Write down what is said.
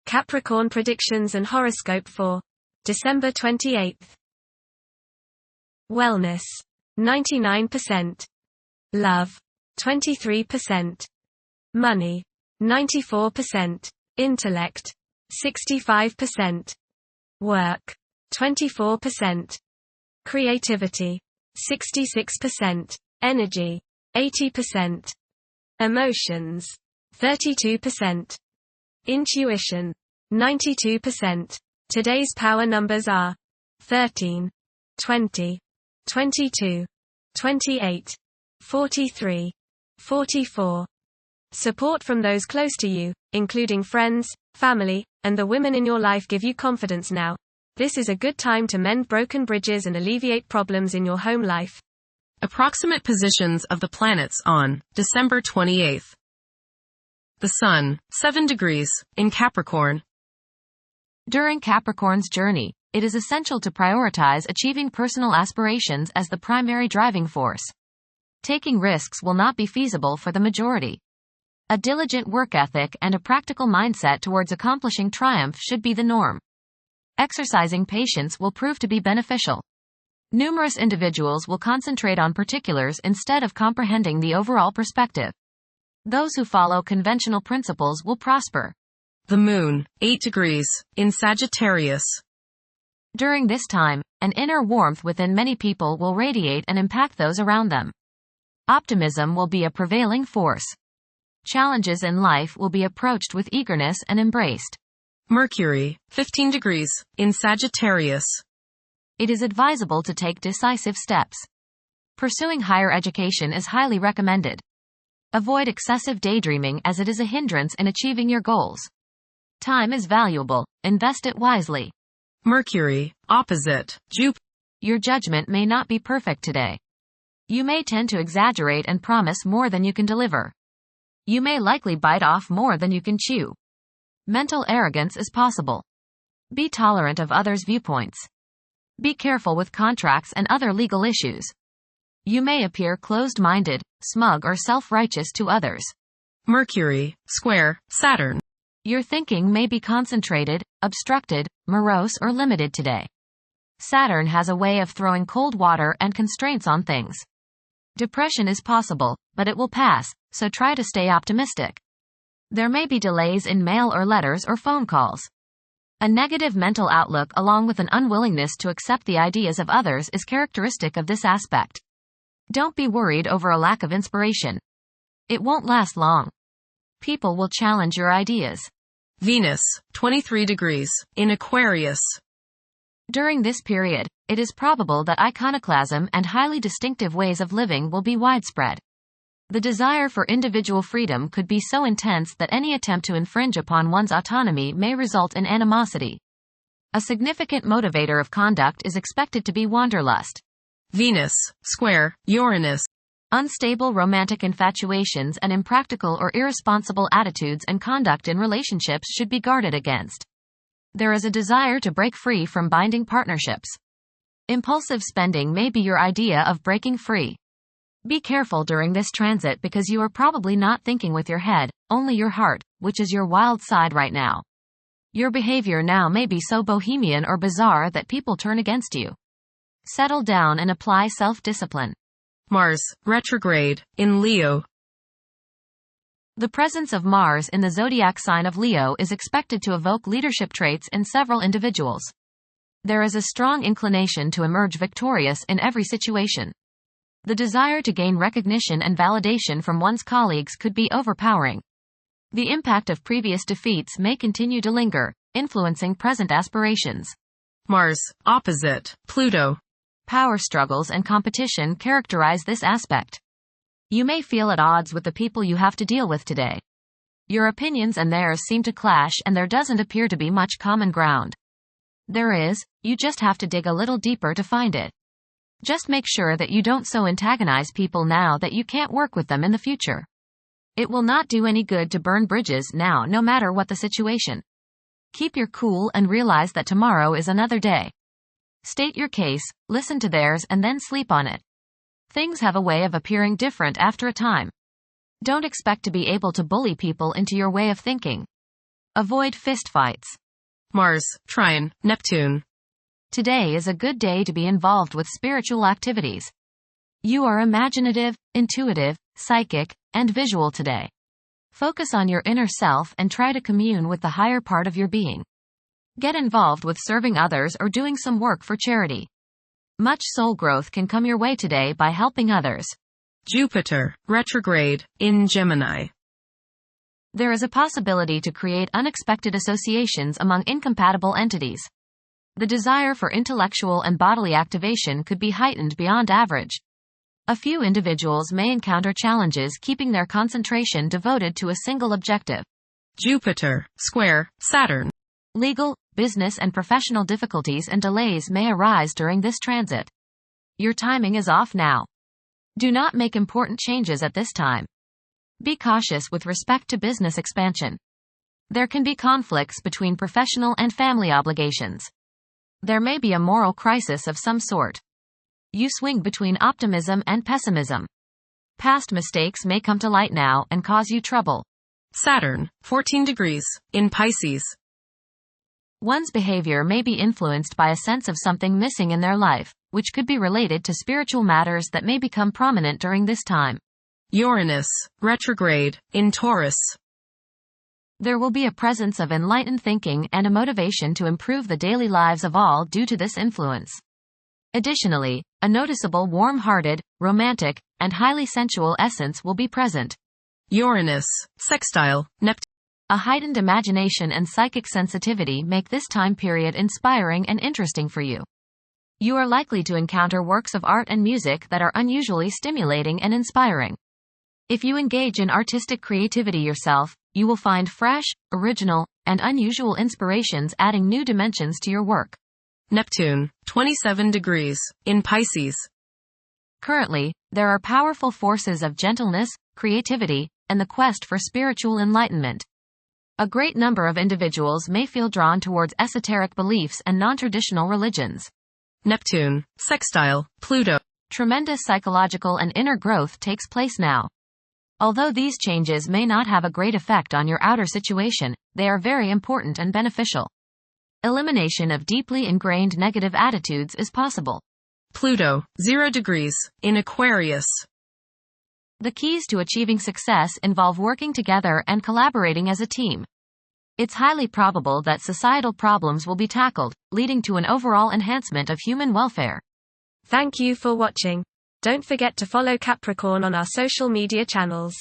Capricorn predictions and horoscope for December 28. Wellness, 99%. Love, 23%. Money, 94%. Intellect, 65%. Work, 24%. Creativity, 66%. Energy, 80%. Emotions, 32%. Intuition, 92%. Today's power numbers are 13, 20, 22, 28, 43, 44. Support from those close to you, including friends, family, and the women in your life give you confidence now. This is a good time to mend broken bridges and alleviate problems in your home life. Approximate positions of the planets on December 28th. The Sun, 7 degrees, in Capricorn. During Capricorn's journey, it is essential to prioritize achieving personal aspirations as the primary driving force. Taking risks will not be feasible for the majority. A diligent work ethic and a practical mindset towards accomplishing triumph should be the norm. Exercising patience will prove to be beneficial. Numerous individuals will concentrate on particulars instead of comprehending the overall perspective. Those who follow conventional principles will prosper. The Moon, 8 degrees, in Sagittarius. During this time, an inner warmth within many people will radiate and impact those around them. Optimism will be a prevailing force. Challenges in life will be approached with eagerness and embraced. Mercury, 15 degrees, in Sagittarius. It is advisable to take decisive steps. Pursuing higher education is highly recommended. Avoid excessive daydreaming as it is a hindrance in achieving your goals. Time is valuable, invest it wisely. Mercury, opposite Jupiter. Your judgment may not be perfect today. You may tend to exaggerate and promise more than you can deliver. You may likely bite off more than you can chew. Mental arrogance is possible. Be tolerant of others' viewpoints. Be careful with contracts and other legal issues. You may appear closed-minded, smug or self-righteous to others. Mercury, square Saturn. Your thinking may be concentrated, obstructed, morose or limited today. Saturn has a way of throwing cold water and constraints on things. Depression is possible, but it will pass, so try to stay optimistic. There may be delays in mail or letters or phone calls. A negative mental outlook along with an unwillingness to accept the ideas of others is characteristic of this aspect. Don't be worried over a lack of inspiration. It won't last long. People will challenge your ideas. Venus, 23 degrees, in Aquarius. During this period, it is probable that iconoclasm and highly distinctive ways of living will be widespread. The desire for individual freedom could be so intense that any attempt to infringe upon one's autonomy may result in animosity. A significant motivator of conduct is expected to be wanderlust. Venus, square Uranus. Unstable romantic infatuations and impractical or irresponsible attitudes and conduct in relationships should be guarded against. There is a desire to break free from binding partnerships. Impulsive spending may be your idea of breaking free. Be careful during this transit because you are probably not thinking with your head, only your heart, which is your wild side right now. Your behavior now may be so bohemian or bizarre that people turn against you. Settle down and apply self-discipline. Mars, retrograde, in Leo. The presence of Mars in the zodiac sign of Leo is expected to evoke leadership traits in several individuals. There is a strong inclination to emerge victorious in every situation. The desire to gain recognition and validation from one's colleagues could be overpowering. The impact of previous defeats may continue to linger, influencing present aspirations. Mars, opposite Pluto. Power struggles and competition characterize this aspect. You may feel at odds with the people you have to deal with today. Your opinions and theirs seem to clash and there doesn't appear to be much common ground. There is, you just have to dig a little deeper to find it. Just make sure that you don't so antagonize people now that you can't work with them in the future. It will not do any good to burn bridges now no matter what the situation. Keep your cool and realize that tomorrow is another day. State your case, listen to theirs and then sleep on it. Things have a way of appearing different after a time. Don't expect to be able to bully people into your way of thinking. Avoid fistfights. Mars, trine, Neptune. Today is a good day to be involved with spiritual activities. You are imaginative, intuitive, psychic, and visual today. Focus on your inner self and try to commune with the higher part of your being. Get involved with serving others or doing some work for charity. Much soul growth can come your way today by helping others. Jupiter, retrograde, in Gemini. There is a possibility to create unexpected associations among incompatible entities. The desire for intellectual and bodily activation could be heightened beyond average. A few individuals may encounter challenges keeping their concentration devoted to a single objective. Jupiter, square, Saturn. Legal, business and professional difficulties and delays may arise during this transit. Your timing is off now. Do not make important changes at this time. Be cautious with respect to business expansion. There can be conflicts between professional and family obligations. There may be a moral crisis of some sort. You swing between optimism and pessimism. Past mistakes may come to light now and cause you trouble. Saturn, 14 degrees, in Pisces. One's behavior may be influenced by a sense of something missing in their life, which could be related to spiritual matters that may become prominent during this time. Uranus, retrograde, in Taurus. There will be a presence of enlightened thinking and a motivation to improve the daily lives of all due to this influence. Additionally, a noticeable warm-hearted, romantic, and highly sensual essence will be present. Uranus, sextile, Neptune. A heightened imagination and psychic sensitivity make this time period inspiring and interesting for you. You are likely to encounter works of art and music that are unusually stimulating and inspiring. If you engage in artistic creativity yourself, you will find fresh, original, and unusual inspirations adding new dimensions to your work. Neptune, 27 degrees, in Pisces. Currently, there are powerful forces of gentleness, creativity, and the quest for spiritual enlightenment. A great number of individuals may feel drawn towards esoteric beliefs and non-traditional religions. Neptune, sextile, Pluto. Tremendous psychological and inner growth takes place now. Although these changes may not have a great effect on your outer situation, they are very important and beneficial. Elimination of deeply ingrained negative attitudes is possible. Pluto, 0 degrees, in Aquarius. The keys to achieving success involve working together and collaborating as a team. It's highly probable that societal problems will be tackled, leading to an overall enhancement of human welfare. Thank you for watching. Don't forget to follow Capricorn on our social media channels.